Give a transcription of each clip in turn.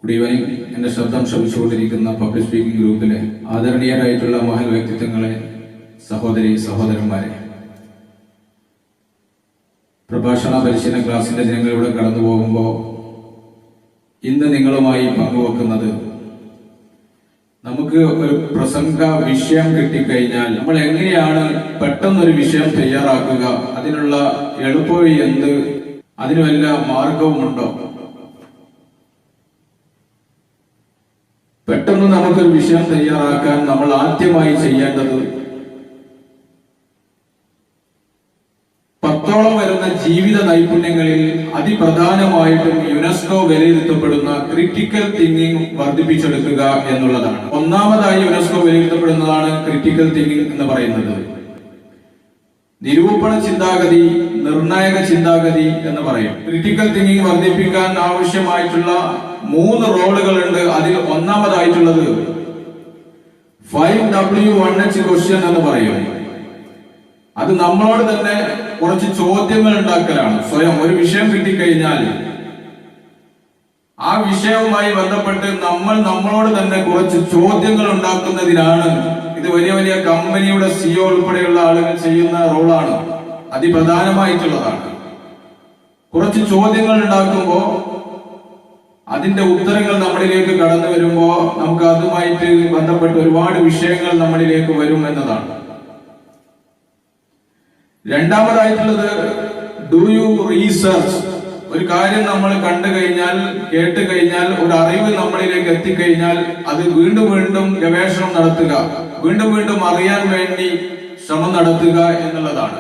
Good evening. എന്റെ ശബ്ദം ശ്രമിച്ചുകൊണ്ടിരിക്കുന്ന public speaking ഗ്രൂപ്പിലെ ആദരണീയരായിട്ടുള്ള മഹൽ വ്യക്തിത്വങ്ങളെ, സഹോദരി സഹോദരന്മാരെ, പ്രഭാഷണ പരിശീലന ക്ലാസിന്റെ ദിനങ്ങളിലൂടെ കടന്നു പോകുമ്പോൾ ഇന്ന് നിങ്ങളുമായി പങ്കുവെക്കുന്നത്, നമുക്ക് ഒരു പ്രസംഗ വിഷയം കിട്ടിക്കഴിഞ്ഞാൽ നമ്മൾ എങ്ങനെയാണ് പെട്ടെന്നൊരു വിഷയം തയ്യാറാക്കുക, അതിനുള്ള എളുപ്പവഴി എന്ത്, അതിന് വല്ല മാർഗവുമുണ്ടോ? പെട്ടെന്ന് നമുക്കൊരു വിഷയം തയ്യാറാക്കാൻ നമ്മൾ ആദ്യമായി ചെയ്യേണ്ടത് 10ഓളം വരുന്ന ജീവിത നൈപുണ്യങ്ങളിൽ അതിപ്രധാനമായിട്ടും യുനെസ്കോ വിലയിരുത്തപ്പെടുന്ന ക്രിട്ടിക്കൽ തിങ്കിങ് വർദ്ധിപ്പിച്ചെടുക്കുക എന്നുള്ളതാണ്. ഒന്നാമതായി യുനെസ്കോ വിലയിരുത്തപ്പെടുന്നതാണ് ക്രിട്ടിക്കൽ തിങ്കിങ് എന്ന് പറയുന്നത്. നിരൂപണ ചിന്താഗതി, നിർണായക ചിന്താഗതി എന്ന് പറയും. ക്രിട്ടിക്കൽ തിങ്കിങ് വർദ്ധിപ്പിക്കാൻ ആവശ്യമായിട്ടുള്ള 3 റോളുകളുണ്ട്. അതിൽ ഒന്നാമതായിട്ടുള്ളത് 5W1H ക്വസ്റ്റ്യൻ എന്ന് പറയും. അത് നമ്മളോട് തന്നെ കുറച്ച് ചോദ്യങ്ങൾ ഉണ്ടാക്കലാണ്. സ്വയം ഒരു വിഷയം കിട്ടിക്കഴിഞ്ഞാൽ ആ വിഷയവുമായി ബന്ധപ്പെട്ട് നമ്മളോട് തന്നെ കുറച്ച് ചോദ്യങ്ങൾ ഉണ്ടാക്കുന്നതിനാണ്. ഇത് വലിയ വലിയ കമ്പനിയുടെ CEO ഉൾപ്പെടെയുള്ള ആളുകൾ ചെയ്യുന്ന റോളാണ്, അതിപ്രധാനമായിട്ടുള്ളതാണ്. കുറച്ച് ചോദ്യങ്ങൾ ഉണ്ടാക്കുമ്പോൾ അതിന്റെ ഉത്തരങ്ങൾ നമ്മളിലേക്ക് കടന്നു വരുമ്പോൾ നമുക്ക് അതുമായിട്ട് ബന്ധപ്പെട്ട് ഒരുപാട് വിഷയങ്ങൾ നമ്മളിലേക്ക് വരും എന്നതാണ്. രണ്ടാമതായിട്ടുള്ളത് ഡു യു റീസർച്ച്. ഒരു കാര്യം നമ്മൾ കണ്ടു കഴിഞ്ഞാൽ, കേട്ട് കഴിഞ്ഞാൽ, ഒരു അറിവ് നമ്മളിലേക്ക് എത്തിക്കഴിഞ്ഞാൽ അത് വീണ്ടും വീണ്ടും ഗവേഷണം നടത്തുക, വീണ്ടും വീണ്ടും അറിയാൻ വേണ്ടി ശ്രമം നടത്തുക എന്നുള്ളതാണ്.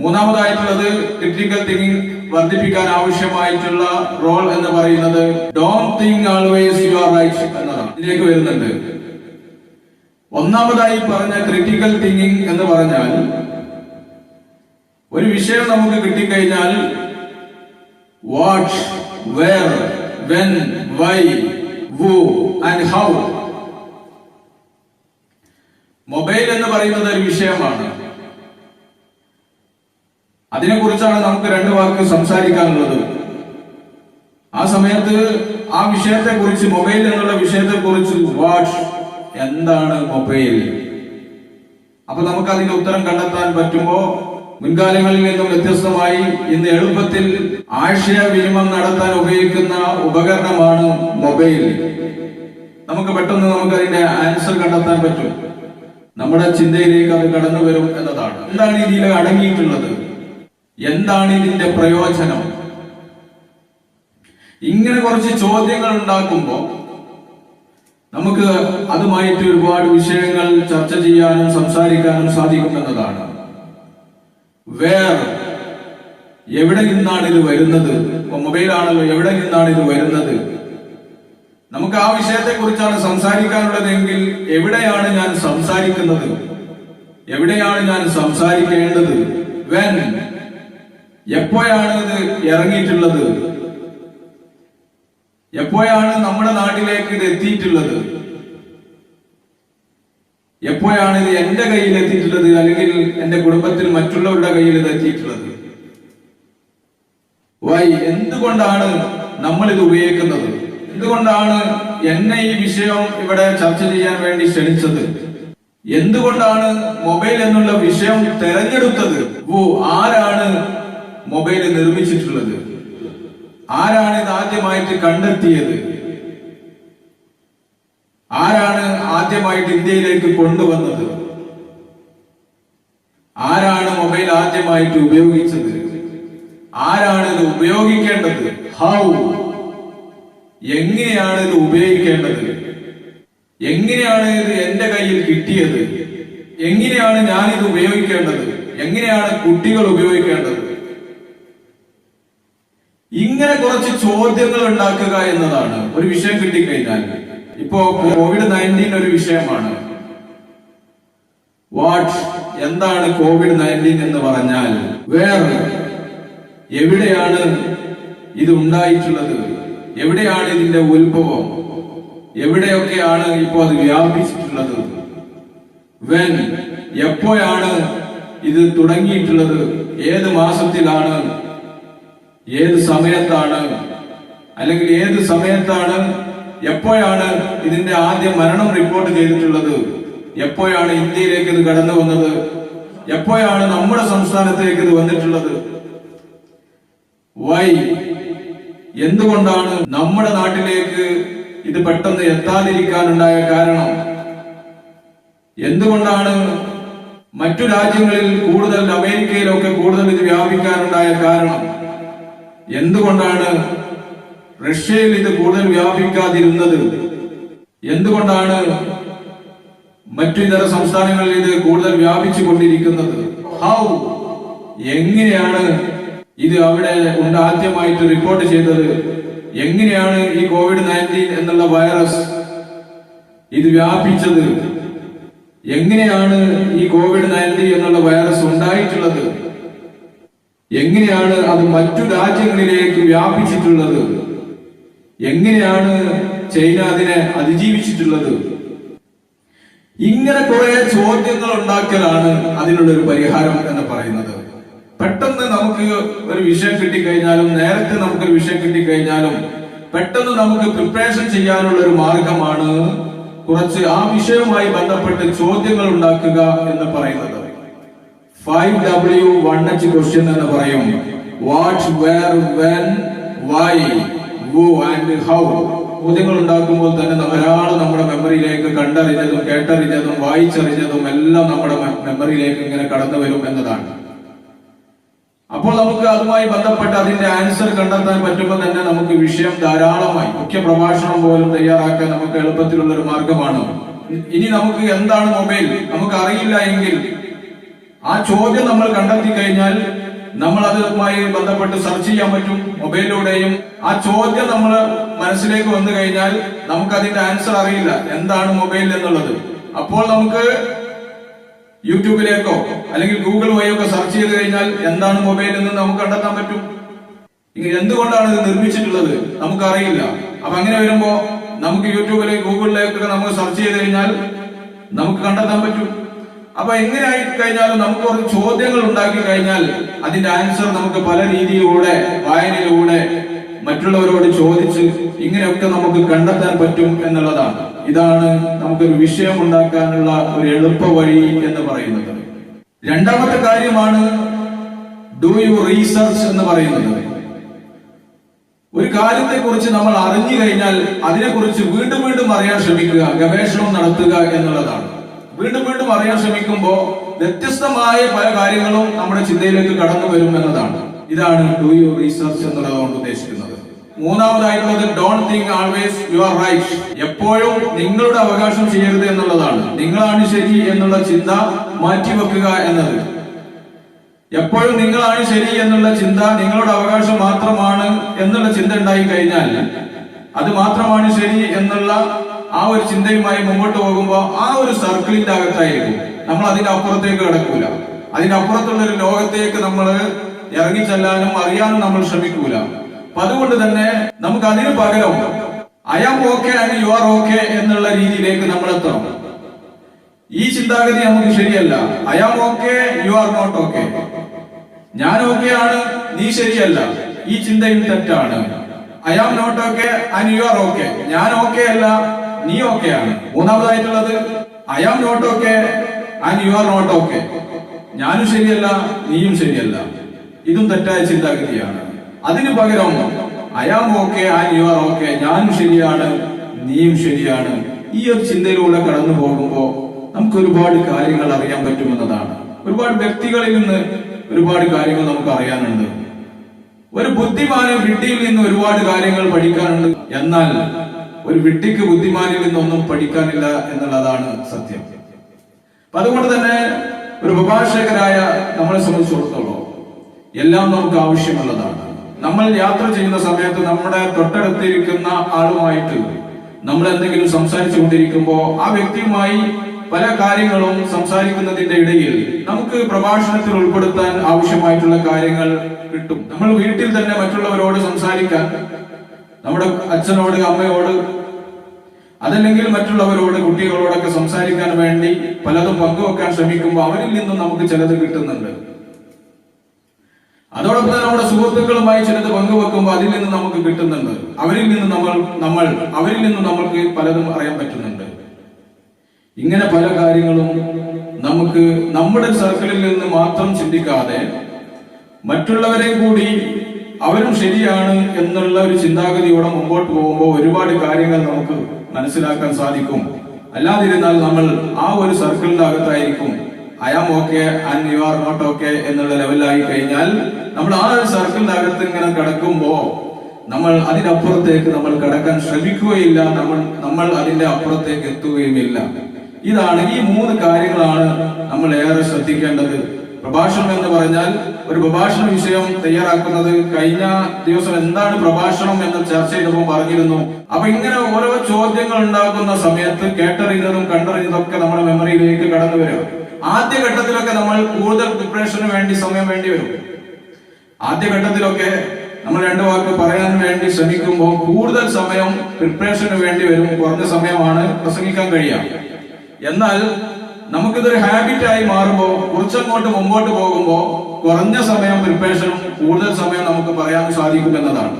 മൂന്നാമതായിട്ടുള്ളത് ക്രിട്ടിക്കൽ തിങ്കിങ് വർദ്ധിപ്പിക്കാൻ ആവശ്യമായിട്ടുള്ള റോൾ എന്ന് പറയുന്നത് don't think always you are right എന്നതാണ്. ഇതിലേക്ക് വരുന്നുണ്ട്. ഒന്നാമതായി പറഞ്ഞ ക്രിട്ടിക്കൽ തിങ്കിങ് എന്ന് പറഞ്ഞാൽ, ഒരു വിഷയം നമുക്ക് കിട്ടിക്കഴിഞ്ഞാൽ what, where, when, why, who and how. Mobile എന്ന് പറയുന്നത് ഒരു വിഷയമാണ്. അതിനെക്കുറിച്ചാണ് നമുക്ക് 2 വാക്ക് സംസാരിക്കാനുള്ളത്. ആ സമയത്ത് ആ വിഷയത്തെ കുറിച്ച്, മൊബൈൽ എന്നുള്ള വിഷയത്തെ കുറിച്ച്, വാട്ട്, എന്താണ് മൊബൈൽ, അപ്പൊ നമുക്ക് അതിന്റെ ഉത്തരം കണ്ടെത്താൻ പറ്റുമ്പോ മുൻകാലങ്ങളിൽ നിന്നും വ്യത്യസ്തമായി ഇന്ന് എളുപ്പത്തിൽ ആശയവിനിമയം നടത്താൻ ഉപയോഗിക്കുന്ന ഉപകരണമാണ് മൊബൈൽ. നമുക്ക് പെട്ടെന്ന് അതിന്റെ ആൻസർ കണ്ടെത്താൻ പറ്റും, നമ്മുടെ ചിന്തയിലേക്ക് അത് കടന്നു വരും എന്നതാണ്. എന്താണ് ഇതിൽ അടങ്ങിയിട്ടുള്ളത്, എന്താണ് ഇതിന്റെ പ്രയോജനം? ഇങ്ങനെ കുറച്ച് ചോദ്യങ്ങൾ ഉണ്ടാക്കുമ്പോൾ നമുക്ക് അതുമായിട്ട് ഒരുപാട് വിഷയങ്ങൾ ചർച്ച ചെയ്യാനും സംസാരിക്കാനും സാധിക്കുമെന്നതാണ്. വേർ, എവിടെ നിന്നാണ് ഇത് വരുന്നത്? മൊബൈൽ ആണല്ലോ, എവിടെ നിന്നാണ് ഇത് വരുന്നത്? നമുക്ക് ആ വിഷയത്തെ കുറിച്ചാണ് സംസാരിക്കാനുള്ളതെങ്കിൽ എവിടെയാണ് ഞാൻ സംസാരിക്കുന്നത്, എവിടെയാണ് ഞാൻ സംസാരിക്കേണ്ടത്? വെൻ, എപ്പോഴാണ് ഇത് ഇറങ്ങിയിട്ടുള്ളത്, എപ്പോഴാണ് നമ്മുടെ നാട്ടിലേക്ക് ഇത് എത്തിയിട്ടുള്ളത്, എപ്പോഴാണ് ഇത് എന്റെ കയ്യിൽ എത്തിയിട്ടുള്ളത്, അല്ലെങ്കിൽ എന്റെ കുടുംബത്തിൽ മറ്റുള്ളവരുടെ കയ്യിൽ ഇത് എത്തിയിട്ടുള്ളത്? വൈ, എന്തുകൊണ്ടാണ് നമ്മൾ ഇത് ഉപയോഗിക്കുന്നത്? എന്തുകൊണ്ടാണ് എന്നെ ഈ വിഷയം ഇവിടെ ചർച്ച ചെയ്യാൻ വേണ്ടി ക്ഷണിച്ചത്? എന്തുകൊണ്ടാണ് മൊബൈൽ എന്നുള്ള വിഷയം തെരഞ്ഞെടുത്തത്? ആരാണ് മൊബൈൽ നിർമ്മിച്ചിട്ടുള്ളത്? ആരാണ് ഇത് ആദ്യമായിട്ട് കണ്ടെത്തിയത്? ആരാണ് ആദ്യമായിട്ട് ഇന്ത്യയിലേക്ക് കൊണ്ടുവന്നത്? ആരാണ് മൊബൈൽ ആദ്യമായിട്ട് ഉപയോഗിച്ചത്? ആരാണ് ഇത് ഉപയോഗിക്കേണ്ടത്? ഹൗ, എങ്ങനെയാണ് ഇത് ഉപയോഗിക്കേണ്ടത്? എങ്ങനെയാണ് ഇത് എന്റെ കയ്യിൽ കിട്ടിയത്? എങ്ങനെയാണ് ഞാൻ ഇത് ഉപയോഗിക്കേണ്ടത്? എങ്ങനെയാണ് കുട്ടികൾ ഉപയോഗിക്കേണ്ടത്? ഇങ്ങനെ കുറച്ച് ചോദ്യങ്ങൾ ഉണ്ടാക്കുക എന്നതാണ് ഒരു വിഷയം കിട്ടിക്കഴിഞ്ഞാൽ. ഇപ്പോ COVID-19 ഒരു വിഷയമാണ്. വാട്ട്, എന്താണ് COVID-19 എന്ന് പറഞ്ഞാൽ? വേർ, എവിടെയാണ് ഇത് ഉണ്ടായിട്ടുള്ളത്? എവിടെയാണ് ഇതിന്റെ ഉത്ഭവം? എവിടെയൊക്കെയാണ് ഇപ്പോൾ അത് വ്യാപിച്ചിട്ടുള്ളത്? വെൻ, എപ്പോഴാണ് ഇത് തുടങ്ങിയിട്ടുള്ളത്? ഏത് മാസത്തിലാണ്? ഏത് സമയത്താണ്? അല്ലെങ്കിൽ ഏത് സമയത്താണ് എപ്പോഴാണ് ഇതിന്റെ ആദ്യ മരണം റിപ്പോർട്ട് ചെയ്തിട്ടുള്ളത്, എപ്പോഴാണ് ഇന്ത്യയിലേക്ക് ഇത് കടന്നു വന്നത്, എപ്പോഴാണ് നമ്മുടെ സംസ്ഥാനത്തേക്ക് ഇത് വന്നിട്ടുള്ളത്, വൈ, എന്തുകൊണ്ടാണ് നമ്മുടെ നാട്ടിലേക്ക് ഇത് പെട്ടെന്ന് എത്താതിരിക്കാനുണ്ടായ കാരണം, എന്തുകൊണ്ടാണ് മറ്റു രാജ്യങ്ങളിൽ കൂടുതൽ, അമേരിക്കയിലൊക്കെ കൂടുതൽ ഇത് വ്യാപിക്കാനുണ്ടായ കാരണം, എന്തുകൊണ്ടാണ് റഷ്യയിൽ ഇത് കൂടുതൽ വ്യാപിക്കാതിരുന്നത്, എന്തുകൊണ്ടാണ് മറ്റു ഇതര സംസ്ഥാനങ്ങളിൽ ഇത് കൂടുതൽ വ്യാപിച്ചു കൊണ്ടിരിക്കുന്നത്, ഹൗ, എങ്ങനെയാണ് ഇത് അവിടെ ആദ്യമായിട്ട് റിപ്പോർട്ട് ചെയ്തത്, എങ്ങനെയാണ് ഈ COVID-19 എന്നുള്ള വൈറസ് ഇത് വ്യാപിച്ചത്, എങ്ങനെയാണ് ഈ COVID-19 എന്നുള്ള വൈറസ് ഉണ്ടായിട്ടുള്ളത്, എങ്ങനെയാണ് അത് മറ്റു രാജ്യങ്ങളിലേക്ക് വ്യാപിച്ചിട്ടുള്ളത്, എങ്ങനെയാണ് ചൈന അതിനെ അതിജീവിച്ചിട്ടുള്ളത്. ഇങ്ങനെ കുറെ ചോദ്യങ്ങൾ ഉണ്ടാക്കലാണ് അതിനുള്ള ഒരു പരിഹാരം എന്ന് പറയുന്നത്. പെട്ടെന്ന് നമുക്ക് ഒരു വിഷയം കിട്ടിക്കഴിഞ്ഞാലും, നേരത്തെ നമുക്കൊരു വിഷയം കിട്ടിക്കഴിഞ്ഞാലും പെട്ടെന്ന് നമുക്ക് പ്രിപ്പറേഷൻ ചെയ്യാനുള്ള ഒരു മാർഗമാണ് കുറച്ച് ആ വിഷയവുമായി ബന്ധപ്പെട്ട് ചോദ്യങ്ങൾ ഉണ്ടാക്കുക എന്ന് പറയുന്നത്. 5W1H ക്വസ്റ്റ്യൻ എന്ന് പറയും. What, where, when, why, who and how. ചോദ്യങ്ങൾ ഉണ്ടാക്കുമ്പോൾ തന്നെ ഒരാൾ നമ്മുടെ മെമ്മറിയിലേക്ക് കണ്ടറിഞ്ഞതും കേട്ടറിഞ്ഞതും വായിച്ചറിഞ്ഞതും എല്ലാം നമ്മുടെ മെമ്മറിയിലേക്ക് ഇങ്ങനെ കടന്നു വരും എന്നതാണ്. അപ്പോൾ നമുക്ക് അതുമായി ബന്ധപ്പെട്ട് അതിന്റെ ആൻസർ കണ്ടെത്താൻ പറ്റുമ്പോൾ തന്നെ നമുക്ക് വിഷയം ധാരാളമായി മുഖ്യ പ്രഭാഷണം പോലും തയ്യാറാക്കാൻ നമുക്ക് എളുപ്പത്തിലുള്ള ഒരു മാർഗമാണ്. ഇനി നമുക്ക് എന്താണ് മൊബൈൽ നമുക്ക് അറിയില്ല എങ്കിൽ ആ ചോദ്യം നമ്മൾ കണ്ടെത്തി കഴിഞ്ഞാൽ നമ്മൾ അതുമായി ബന്ധപ്പെട്ട് സെർച്ച് ചെയ്യാൻ പറ്റും മൊബൈലിലൂടെയും. ആ ചോദ്യം നമ്മൾ മനസ്സിലേക്ക് വന്നു കഴിഞ്ഞാൽ നമുക്ക് അതിന്റെ ആൻസർ അറിയില്ല, എന്താണ് മൊബൈൽ എന്നുള്ളത്. അപ്പോൾ നമുക്ക് യൂട്യൂബിലേക്കോ അല്ലെങ്കിൽ ഗൂഗിൾ വഴിയൊക്കെ സെർച്ച് ചെയ്ത് കഴിഞ്ഞാൽ എന്താണ് മൊബൈൽ എന്ന് നമുക്ക് കണ്ടെത്താൻ പറ്റും. എന്തുകൊണ്ടാണ് ഇത് നിർമ്മിച്ചിട്ടുള്ളത് നമുക്കറിയില്ല. അപ്പൊ അങ്ങനെ വരുമ്പോ നമുക്ക് യൂട്യൂബിലേക്ക് ഗൂഗിളിലേക്കൊക്കെ നമുക്ക് സെർച്ച് ചെയ്ത് കഴിഞ്ഞാൽ നമുക്ക് കണ്ടെത്താൻ പറ്റും. അപ്പൊ എങ്ങനെ ആയി കഴിഞ്ഞാലും നമുക്ക് കുറച്ച് ചോദ്യങ്ങൾ ഉണ്ടാക്കി കഴിഞ്ഞാൽ അതിന്റെ ആൻസർ നമുക്ക് പല രീതിയിലൂടെ, വായനയിലൂടെ, മറ്റുള്ളവരോട് ചോദിച്ച് ഇങ്ങനെയൊക്കെ നമുക്ക് കണ്ടെത്താൻ പറ്റും എന്നുള്ളതാണ്. ഇതാണ് നമുക്കൊരു വിഷയം ഉണ്ടാക്കാനുള്ള ഒരു എളുപ്പ വഴി എന്ന് പറയുന്നത്. രണ്ടാമത്തെ കാര്യമാണ് ഡു യു റീസെർച്ച് എന്ന് പറയുന്നത്. ഒരു കാര്യത്തെ കുറിച്ച് നമ്മൾ അറിഞ്ഞു കഴിഞ്ഞാൽ അതിനെക്കുറിച്ച് വീണ്ടും വീണ്ടും അറിയാൻ ശ്രമിക്കുക, ഗവേഷണം നടത്തുക എന്നുള്ളതാണ്. വീണ്ടും വീണ്ടും അറിയാൻ ശ്രമിക്കുമ്പോൾ വ്യത്യസ്തമായ പല കാര്യങ്ങളും നമ്മുടെ ചിന്തയിലേക്ക് കടന്നു വരും എന്നതാണ്. ഇതാണ് ഡു യു റീസെർച്ച് എന്നുള്ളതുകൊണ്ട് ഉദ്ദേശിക്കുന്നത്. മൂന്നാമതായിട്ടുള്ളത് don't think always you are right. എപ്പോഴും നിങ്ങളുടെ അവകാശം ചെയ്യരുത് എന്നുള്ളതാണ്. നിങ്ങളാണ് ശരി എന്നുള്ള ചിന്ത മാറ്റിവെക്കുക എന്നത്. എപ്പോഴും നിങ്ങളാണ് ശരി എന്നുള്ള ചിന്ത, നിങ്ങളുടെ അവകാശം മാത്രമാണ് എന്നുള്ള ചിന്ത ഉണ്ടായി കഴിഞ്ഞാൽ, അത് മാത്രമാണ് ശരി എന്നുള്ള ആ ഒരു ചിന്തയുമായി മുമ്പോട്ട് പോകുമ്പോൾ ആ ഒരു സർക്കിളിന്റെ അകത്തായിരിക്കും. നമ്മൾ അതിന്റെ അപ്പുറത്തേക്ക് കിടക്കൂല. അതിന്റെ അപ്പുറത്തുള്ള ഒരു ലോകത്തേക്ക് നമ്മൾ ഇറങ്ങിച്ചെല്ലാനും അറിയാനും നമ്മൾ ശ്രമിക്കൂല. അപ്പൊ അതുകൊണ്ട് തന്നെ നമുക്ക് അതിന് പകരം I am okay and you are okay എന്നുള്ള രീതിയിലേക്ക് നമ്മൾ എത്തണം. ഈ ചിന്താഗതി നമുക്ക് ശരിയല്ല. I am okay, you are not okay. ഞാൻ ഓക്കെ ആണ്, നീ ശരിയല്ല. ഈ ചിന്തയും തെറ്റാണ്. I am not okay and you are okay. ഞാൻ ഓക്കെ അല്ല, നീ ഓക്കെ ആണ്. മൂന്നാമതായിട്ടുള്ളത് I am not okay and you are not okay. ഞാനും ശരിയല്ല, നീയും ശരിയല്ല. ഇതും തെറ്റായ ചിന്താഗതിയാണ്. അതിനു പകരം I am okay and you are okay. ഞാനും ശരിയാണ്, നീയും ശരിയാണ്. ഈ ഒരു ചിന്തയിലൂടെ കടന്നു പോകുമ്പോൾ നമുക്ക് ഒരുപാട് കാര്യങ്ങൾ അറിയാൻ പറ്റുമെന്നതാണ്. ഒരുപാട് വ്യക്തികളിൽ നിന്ന് ഒരുപാട് കാര്യങ്ങൾ നമുക്ക് അറിയാനുണ്ട്. ഒരു ബുദ്ധിമാന് വിഡ്ഢിയിൽ നിന്ന് ഒരുപാട് കാര്യങ്ങൾ പഠിക്കാനുണ്ട്. എന്നാൽ ഒരു വിഡ്ഢിക്ക് ബുദ്ധിമാനിൽ നിന്നൊന്നും പഠിക്കാനില്ല എന്നുള്ളതാണ് സത്യം. അപ്പൊ അതുകൊണ്ട് തന്നെ ഒരു പ്രഭാഷകരായ നമ്മളെ സംബന്ധിച്ചിടത്തോളം എല്ലാം നമുക്ക് ആവശ്യമുള്ളതാണ്. നമ്മൾ യാത്ര ചെയ്യുന്ന സമയത്ത് നമ്മുടെ തൊട്ടടുത്തിരിക്കുന്ന ആളുമായിട്ട് നമ്മൾ എന്തെങ്കിലും സംസാരിച്ചു കൊണ്ടിരിക്കുമ്പോൾ ആ വ്യക്തിയുമായി പല കാര്യങ്ങളും സംസാരിക്കുന്നതിന്റെ ഇടയിൽ നമുക്ക് പ്രഭാഷണത്തിൽ ഉൾപ്പെടുത്താൻ ആവശ്യമായിട്ടുള്ള കാര്യങ്ങൾ കിട്ടും. നമ്മൾ വീട്ടിൽ തന്നെ മറ്റുള്ളവരോട് സംസാരിക്കാൻ, നമ്മുടെ അച്ഛനോട്, അമ്മയോട്, അതല്ലെങ്കിൽ മറ്റുള്ളവരോട്, കുട്ടികളോടൊക്കെ സംസാരിക്കാൻ വേണ്ടി പലതും പങ്കുവെക്കാൻ ശ്രമിക്കുമ്പോൾ അവരിൽ നിന്നും നമുക്ക് ചിലത് കിട്ടുന്നുണ്ട്. അതോടൊപ്പം തന്നെ നമ്മുടെ സുഹൃത്തുക്കളുമായി ചിലത് പങ്കുവെക്കുമ്പോൾ അതിൽ നിന്ന് നമുക്ക് കിട്ടുന്നുണ്ട്, അവരിൽ നിന്ന് നമ്മൾക്ക് പലതും അറിയാൻ പറ്റുന്നുണ്ട്. ഇങ്ങനെ പല കാര്യങ്ങളും നമുക്ക് നമ്മുടെ സർക്കിളിൽ നിന്ന് മാത്രം ചിന്തിക്കാതെ മറ്റുള്ളവരെ കൂടി അവരും ശരിയാണ് എന്നുള്ള ഒരു ചിന്താഗതിയോടെ മുമ്പോട്ട് പോകുമ്പോൾ ഒരുപാട് കാര്യങ്ങൾ നമുക്ക് മനസ്സിലാക്കാൻ സാധിക്കും. അല്ലാതിരുന്നാൽ നമ്മൾ ആ ഒരു സർക്കിളിന്റെ അകത്തായിരിക്കും. I am okay and you are not okay എന്നുള്ള ലെവലായി കഴിഞ്ഞാൽ നമ്മൾ ആ ഒരു സർക്കിളിന്റെ അകത്ത് ഇങ്ങനെ കിടക്കുമ്പോ നമ്മൾ അതിനപ്പുറത്തേക്ക് നമ്മൾ കടക്കാൻ ശ്രമിക്കുകയില്ല, നമ്മൾ അതിന്റെ അപ്പുറത്തേക്ക് എത്തുകയുമില്ല. ഇതാണ് ഈ 3 കാര്യങ്ങളാണ് നമ്മൾ ഏറെ ശ്രദ്ധിക്കേണ്ടത്. പ്രഭാഷണം എന്ന് പറഞ്ഞാൽ ഒരു പ്രഭാഷണ വിഷയം തയ്യാറാക്കുന്നത് കഴിഞ്ഞ ദിവസം എന്താണ് പ്രഭാഷണം എന്ന് ചർച്ച ചെയ്തപ്പോൾ പറഞ്ഞിരുന്നു. അപ്പൊ ഇങ്ങനെ ഓരോ ചോദ്യങ്ങൾ ഉണ്ടാക്കുന്ന സമയത്ത് കേട്ടറിയുന്നതും കണ്ടറിയുന്നതൊക്കെ നമ്മുടെ മെമ്മറിയിലേക്ക് കടന്നു വരും. ആദ്യഘട്ടത്തിലൊക്കെ നമ്മൾ കൂടുതൽ പ്രിപ്പറേഷന് വേണ്ടി സമയം വേണ്ടി വരും. ആദ്യഘട്ടത്തിലൊക്കെ നമ്മൾ 2 വാക്ക് പറയാൻ വേണ്ടി ശ്രമിക്കുമ്പോൾ കൂടുതൽ സമയം പ്രിപ്പറേഷന് വേണ്ടി വരും. കുറഞ്ഞ സമയമാണ് പ്രസംഗിക്കാൻ കഴിയുക. എന്നാൽ നമുക്കിതൊരു ഹാബിറ്റായി മാറുമ്പോൾ കുറച്ചങ്ങോട്ട് മുമ്പോട്ട് പോകുമ്പോൾ കുറഞ്ഞ സമയം പ്രിപ്പറേഷനും കൂടുതൽ സമയം നമുക്ക് പറയാൻ സാധിക്കും എന്നതാണ്.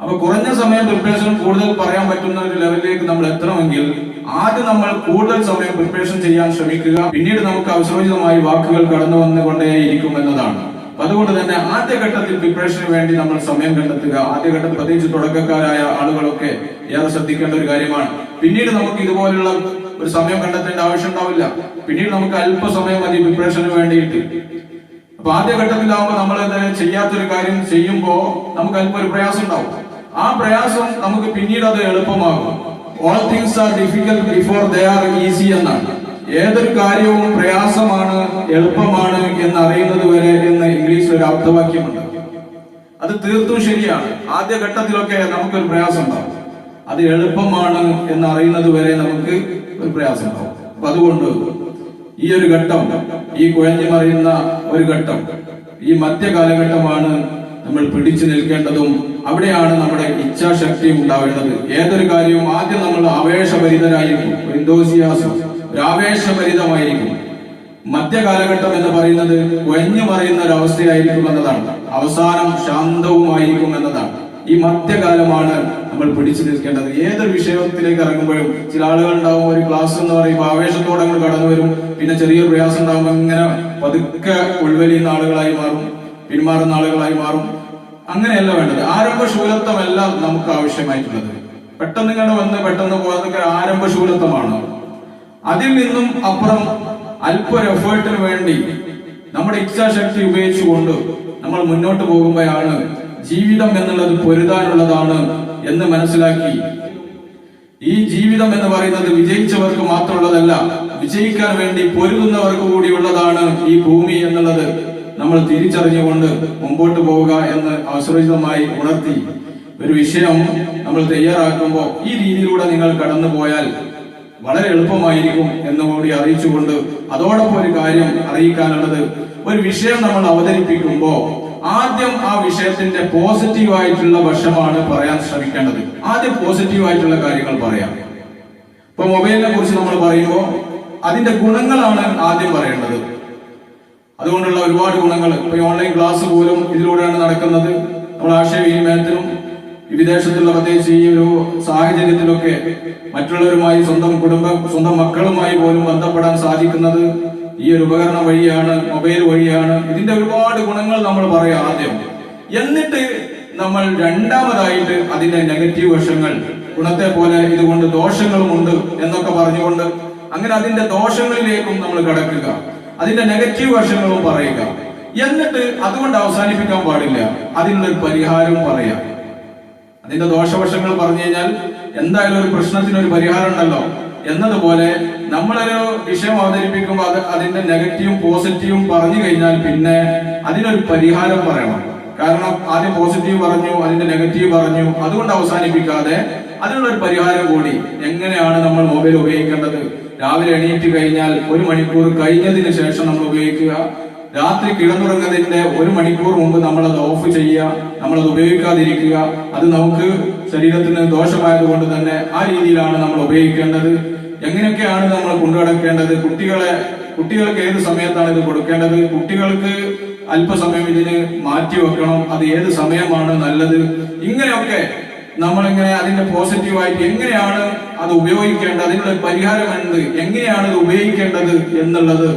അപ്പൊ കുറഞ്ഞ സമയം പ്രിപ്പറേഷൻ കൂടുതൽ പറയാൻ പറ്റുന്ന ഒരു ലെവലിലേക്ക് നമ്മൾ എത്തണമെങ്കിൽ ആദ്യം നമ്മൾ കൂടുതൽ സമയം പ്രിപ്പറേഷൻ ചെയ്യാൻ ശ്രമിക്കുക. പിന്നീട് നമുക്ക് അവസരോചിതമായി വാക്കുകൾ കടന്നു വന്നുകൊണ്ടേയിരിക്കും എന്നതാണ്. അതുകൊണ്ട് തന്നെ ആദ്യഘട്ടത്തിൽ പ്രിപ്പറേഷന് വേണ്ടി നമ്മൾ സമയം കണ്ടെത്തുക. ആദ്യഘട്ടത്തിൽ പ്രത്യേകിച്ച് തുടക്കക്കാരായ ആളുകളൊക്കെ ഏറെ ശ്രദ്ധിക്കേണ്ട ഒരു കാര്യമാണ്. പിന്നീട് നമുക്ക് ഇതുപോലുള്ള ഒരു സമയം കണ്ടെത്തേണ്ട ആവശ്യം ഉണ്ടാവില്ല. പിന്നീട് നമുക്ക് അല്പസമയം മതി പ്രിപ്പറേഷന് വേണ്ടിയിട്ട്. അപ്പൊ ആദ്യഘട്ടത്തിലാവുമ്പോൾ നമ്മൾ ചെയ്യാത്തൊരു കാര്യം ചെയ്യുമ്പോൾ നമുക്ക് അല്പം ഒരു പ്രയാസം ഉണ്ടാവും. ആ പ്രയാസം നമുക്ക് പിന്നീട് അത് എളുപ്പമാകും. All things are difficult before they are easy എന്നാണ്. ഏതൊരു കാര്യവും പ്രയാസമാണ് എളുപ്പമാണ് എന്ന് അറിയുന്നത് വരെ എന്ന് ഇംഗ്ലീഷിൽ ഒരു ആപ്തവാക്യമുണ്ട്. അത് തീർത്തും ശരിയാണ്. ആദ്യഘട്ടത്തിലൊക്കെ നമുക്കൊരു പ്രയാസം ഉണ്ടാവും. അത് എളുപ്പമാണ് എന്ന് അറിയുന്നത് വരെ നമുക്ക് ഒരു പ്രയാസം ഉണ്ടാവും. അപ്പൊ അതുകൊണ്ട് ഈ ഒരു ഘട്ടം, ഈ കുഴഞ്ഞു മറിയുന്ന ഒരു ഘട്ടം, ഈ മധ്യകാലഘട്ടമാണ് നമ്മൾ പിടിച്ചു നിൽക്കേണ്ടതും അവിടെയാണ് നമ്മുടെ ഇച്ഛാശക്തി ഉണ്ടാവേണ്ടത്. ഏതൊരു കാര്യവും ആദ്യം നമ്മൾ ആവേശഭരിതരായിരിക്കും, ഒരു ആവേശഭരിതമായിരിക്കും. മധ്യകാലഘട്ടം എന്ന് പറയുന്നത് കുഴഞ്ഞു മറിയുന്ന ഒരു അവസ്ഥയായിരിക്കും എന്നതാണ്. അവസാനം ശാന്തവുമായിരിക്കും എന്നതാണ്. ഈ മധ്യകാലമാണ് നമ്മൾ പിടിച്ചു നിൽക്കേണ്ടത്. ഏതൊരു വിഷയത്തിലേക്ക് ഇറങ്ങുമ്പോഴും ചില ആളുകൾ ഉണ്ടാവും, ഒരു ക്ലാസ് എന്ന് പറയുമ്പോൾ ആവേശത്തോടെ അങ്ങ് കടന്നു വരും. പിന്നെ ചെറിയൊരു പ്രയാസം ഉണ്ടാകുമ്പോൾ ഇങ്ങനെ പതുക്കെ ഉൾവലിയുന്ന ആളുകളായി മാറും, പിന്മാറുന്ന ആളുകളായി മാറും. അങ്ങനെയല്ല വേണ്ടത്. ആരംഭശൂലത്വമല്ല നമുക്ക് ആവശ്യമായിട്ടുള്ളത്. പെട്ടെന്ന് ഇങ്ങനെ വന്ന് പെട്ടെന്ന് പോകുന്നതൊക്കെ ആരംഭശൂലത്വമാണ്. അതിൽ നിന്നും അപ്പുറം അല്പൊരു എഫേർട്ടിന് വേണ്ടി നമ്മുടെ ഇച്ഛാശക്തി ഉപയോഗിച്ചുകൊണ്ട് നമ്മൾ മുന്നോട്ട് പോകുമ്പോഴാണ് ജീവിതം എന്നുള്ളത് പൊരുതാനുള്ളതാണ് എന്ന് മനസ്സിലാക്കി. ഈ ജീവിതം എന്ന് പറയുന്നത് വിജയിച്ചവർക്ക് മാത്രമുള്ളതല്ല, വിജയിക്കാൻ വേണ്ടി പൊരുതുന്നവർക്ക് കൂടി ഉള്ളതാണ് ഈ ഭൂമി എന്നുള്ളത് നമ്മൾ തിരിച്ചറിഞ്ഞുകൊണ്ട് മുമ്പോട്ട് പോവുക എന്ന് അവസരോചിതമായി ഉണർത്തി ഒരു വിഷയം നമ്മൾ തയ്യാറാക്കുമ്പോൾ ഈ രീതിയിലൂടെ നിങ്ങൾ കടന്നു പോയാൽ വളരെ എളുപ്പമായിരിക്കും എന്നുകൂടി അറിയിച്ചുകൊണ്ട്, അതോടൊപ്പം ഒരു കാര്യം അറിയിക്കാനുള്ളത്, ഒരു വിഷയം നമ്മൾ അവതരിപ്പിക്കുമ്പോൾ ആദ്യം ആ വിഷയത്തിന്റെ പോസിറ്റീവായിട്ടുള്ള വശമാണ് പറയാൻ ശ്രമിക്കേണ്ടത്. ആദ്യം പോസിറ്റീവായിട്ടുള്ള കാര്യങ്ങൾ പറയാം. ഇപ്പൊ മൊബൈലിനെ കുറിച്ച് നമ്മൾ പറയുമ്പോൾ അതിന്റെ ഗുണങ്ങളാണ് ആദ്യം പറയേണ്ടത്. അതുകൊണ്ടുള്ള ഒരുപാട് ഗുണങ്ങൾ, ഇപ്പൊ ഓൺലൈൻ ക്ലാസ് പോലും ഇതിലൂടെയാണ് നടക്കുന്നത്. നമ്മൾ ആശയവിനിമയത്തിനും വിദേശത്തുള്ള പ്രത്യേകിച്ച് ഈ ഒരു സാഹചര്യത്തിലൊക്കെ മറ്റുള്ളവരുമായി, സ്വന്തം മക്കളുമായി പോലും ബന്ധപ്പെടാൻ സാധിക്കുന്നത് ഈ ഒരു ഉപകരണം വഴിയാണ്, മൊബൈൽ വഴിയാണ്. ഇതിന്റെ ഒരുപാട് ഗുണങ്ങൾ നമ്മൾ പറയാം ആദ്യം. എന്നിട്ട് നമ്മൾ രണ്ടാമതായിട്ട് അതിന്റെ നെഗറ്റീവ് വശങ്ങൾ, ഗുണത്തെ പോലെ ഇതുകൊണ്ട് ദോഷങ്ങളുമുണ്ട് എന്നൊക്കെ പറഞ്ഞുകൊണ്ട് അങ്ങനെ അതിന്റെ ദോഷങ്ങളിലേക്കും നമ്മൾ കടക്കുക, അതിന്റെ നെഗറ്റീവ് വശങ്ങളും പറയുക. എന്നിട്ട് അതുകൊണ്ട് അവസാനിപ്പിക്കാൻ പാടില്ല, അതിനുള്ളൊരു പരിഹാരവും പറയാം. അതിന്റെ ദോഷവശങ്ങൾ പറഞ്ഞു കഴിഞ്ഞാൽ എന്തായാലും ഒരു പ്രശ്നത്തിനൊരു പരിഹാരം ഉണ്ടല്ലോ എന്നതുപോലെ നമ്മളൊരു വിഷയം അവതരിപ്പിക്കുമ്പോൾ അതിന്റെ നെഗറ്റീവും പോസിറ്റീവും പറഞ്ഞു കഴിഞ്ഞാൽ പിന്നെ അതിനൊരു പരിഹാരം പറയണം. കാരണം ആദ്യം പോസിറ്റീവ് പറഞ്ഞു, അതിന്റെ നെഗറ്റീവ് പറഞ്ഞു, അതുകൊണ്ട് അവസാനിപ്പിക്കാതെ അതിനുള്ളൊരു പരിഹാരം കൂടി. എങ്ങനെയാണ് നമ്മൾ മൊബൈൽ ഉപയോഗിക്കേണ്ടത്? രാവിലെ എണീറ്റ് കഴിഞ്ഞാൽ 1 മണിക്കൂർ കഴിഞ്ഞതിന് ശേഷം നമ്മൾ ഉപയോഗിക്കുക. രാത്രി കിടന്നുറങ്ങുന്നതിന്റെ 1 മണിക്കൂർ മുമ്പ് നമ്മളത് ഓഫ് ചെയ്യുക, നമ്മളത് ഉപയോഗിക്കാതിരിക്കുക. അത് നമുക്ക് ശരീരത്തിന് ദോഷമായതുകൊണ്ട് തന്നെ ആ രീതിയിലാണ് നമ്മൾ ഉപയോഗിക്കേണ്ടത്. എങ്ങനെയൊക്കെയാണ് നമ്മൾ കൊണ്ടുനടക്കേണ്ടത്? കുട്ടികൾക്ക് ഏത് സമയത്താണ് ഇത് കൊടുക്കേണ്ടത്? കുട്ടികൾക്ക് അല്പസമയം ഇതിന് മാറ്റി വെക്കണം, അത് ഏത് സമയമാണ് നല്ലത്, ഇങ്ങനെയൊക്കെ നമ്മളിങ്ങനെ അതിന്റെ പോസിറ്റീവായിട്ട് എങ്ങനെയാണ് അത് ഉപയോഗിക്കേണ്ടത്, അതിനുള്ള പരിഹാരം എന്ത്, എങ്ങനെയാണ് ഇത് ഉപയോഗിക്കേണ്ടത് എന്നുള്ളത്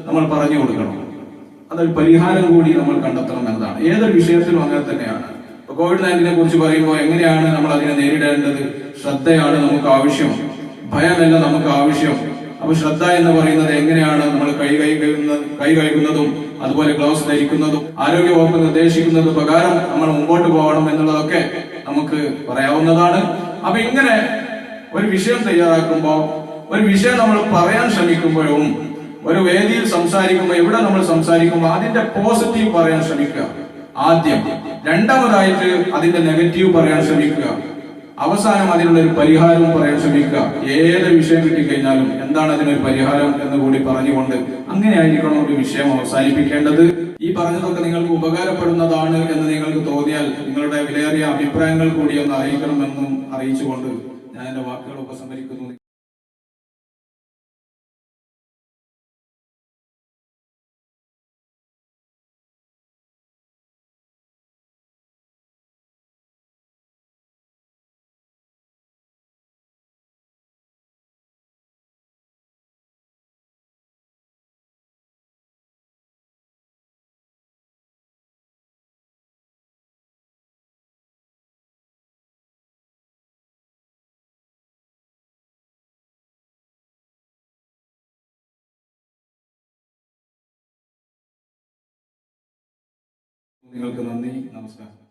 നമ്മൾ പറഞ്ഞു കൊടുക്കണം. അതൊരു പരിഹാരം കൂടി നമ്മൾ കണ്ടെത്തണം എന്നതാണ്. ഏതൊരു വിഷയത്തിലും അങ്ങനെ തന്നെയാണ്. കോവിഡ്-19 കുറിച്ച് പറയുമ്പോൾ എങ്ങനെയാണ് നമ്മൾ അതിനെ നേരിടേണ്ടത്? ശ്രദ്ധയാണ് നമുക്ക് ആവശ്യം, ഭയമല്ല നമുക്ക് ആവശ്യം. അപ്പൊ ശ്രദ്ധ എന്ന് പറയുന്നത് എങ്ങനെയാണ് നമ്മൾ കൈ കഴുകുന്നതും അതുപോലെ ഗ്ലൗസ് ധരിക്കുന്നതും ആരോഗ്യവകുപ്പ് നിർദ്ദേശിക്കുന്നത് പ്രകാരം നമ്മൾ മുമ്പോട്ട് പോകണം എന്നുള്ളതൊക്കെ നമുക്ക് പറയാവുന്നതാണ്. അപ്പൊ ഇങ്ങനെ ഒരു വിഷയം തയ്യാറാക്കുമ്പോൾ, ഒരു വിഷയം നമ്മൾ പറയാൻ ശ്രമിക്കുമ്പോഴും, ഒരു വേദിയിൽ സംസാരിക്കുമ്പോൾ, എവിടെ നമ്മൾ സംസാരിക്കുമ്പോൾ അതിന്റെ പോസിറ്റീവ് പറയാൻ ശ്രമിക്കുക ആദ്യം. രണ്ടാമതായിട്ട് അതിന്റെ നെഗറ്റീവ് പറയാൻ ശ്രമിക്കുക. അവസാനം അതിനുള്ള ഒരു പരിഹാരവും പറയാൻ ശ്രമിക്കുക. ഏത് വിഷയം കിട്ടിക്കഴിഞ്ഞാലും എന്താണ് അതിനൊരു പരിഹാരം എന്ന് കൂടി പറഞ്ഞുകൊണ്ട് അങ്ങനെയായിരിക്കണം ഒരു വിഷയം അവസാനിപ്പിക്കേണ്ടത്. ഈ പറഞ്ഞതൊക്കെ നിങ്ങൾക്ക് ഉപകാരപ്പെടുന്നതാണ് എന്ന് നിങ്ങൾക്ക് തോന്നിയാൽ നിങ്ങളുടെ വിലയേറിയ അഭിപ്രായങ്ങൾ കൂടി ഒന്ന് അറിയിക്കണമെന്നും അറിയിച്ചുകൊണ്ട് ഞാൻ എന്റെ വാക്കുകൾ ഉപസംഹരിക്കുന്നു. നിങ്ങൾക്ക് നന്ദി, നമസ്കാരം.